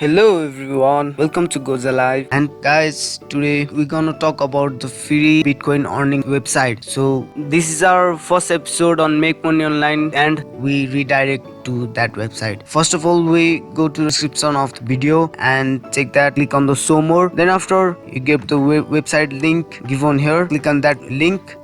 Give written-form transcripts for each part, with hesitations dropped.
Hello everyone, welcome to GoZa Live. And guys, today we're gonna talk about the free Bitcoin earning website. So this is our first episode on Make Money Online, and we redirect to that website. First of all, we go to the description of the video and check that. Click on the show more. Then after you get the website link given here, click on that link.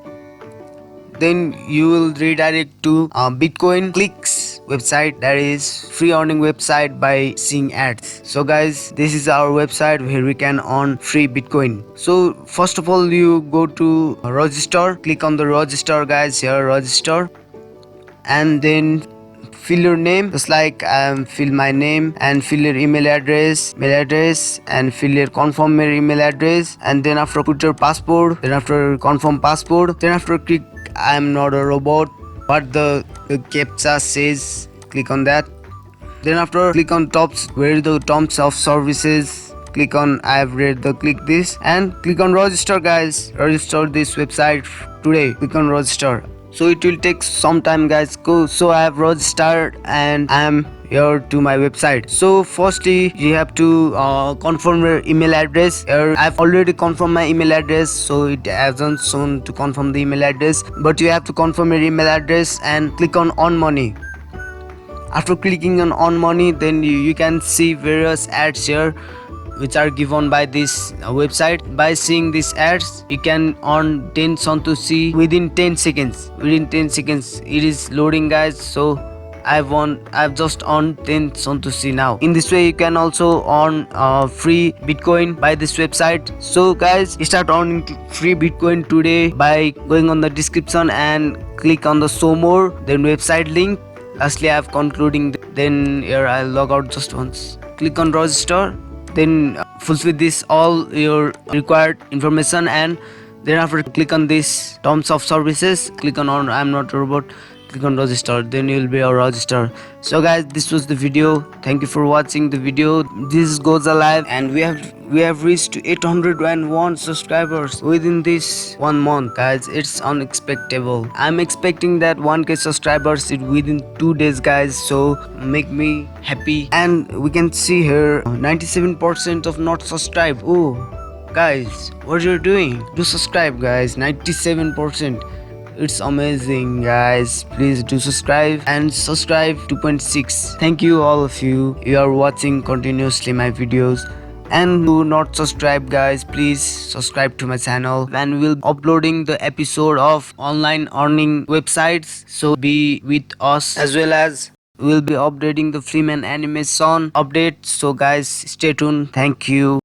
Then you will redirect to Bitcoin Clicks website, that is free earning website by seeing ads. So guys, this is our website where we can earn free Bitcoin. So first of all, you go to register, click on the register guys, here register, and then fill your name, just like fill my name, and fill your email address, and fill your confirm your email address, and then after put your passport, then after confirm passport, then after click I'm not a robot, what the captcha says, click on that. Then after click on tops where the terms of services, click on I have read the click this, and click on register guys, register this website today, click on register. So it will take some time guys. Go. So I have registered and I am here to my website. So firstly you have to confirm your email address. Here I've already confirmed my email address, so it hasn't shown to confirm the email address, but you have to confirm your email address and click on money. After clicking on money, then you can see various ads here which are given by this website. By seeing these ads, you can earn 10 Santoshi within 10 seconds. Within 10 seconds, it is loading guys. So I've just earned 10 Santoshi now. In this way, you can also earn free Bitcoin by this website. So guys, start earning free Bitcoin today by going on the description and click on the show more, then website link. Lastly, I have concluding. Then here I'll log out just once. Click on register. Then fulfill this all your required information, and then after click on this terms of services, click on I'm not a robot, click on register, then you will be a register. So guys, this was the video. Thank you for watching the video. This goes alive, and we have reached 801 subscribers within this 1 month guys. It's unexpected. I'm expecting that 1k subscribers within 2 days guys, so make me happy. And we can see here 97% of not subscribed. Oh guys, what you're doing, do subscribe guys. 97%, it's amazing guys. Please do subscribe, and subscribe 2.6. Thank you all of you. You are watching continuously my videos, and do not subscribe guys, please subscribe to my channel, and we'll uploading the episode of online earning websites, so be with us, as well as we'll be updating the Freeman animation update. So guys, stay tuned. Thank you.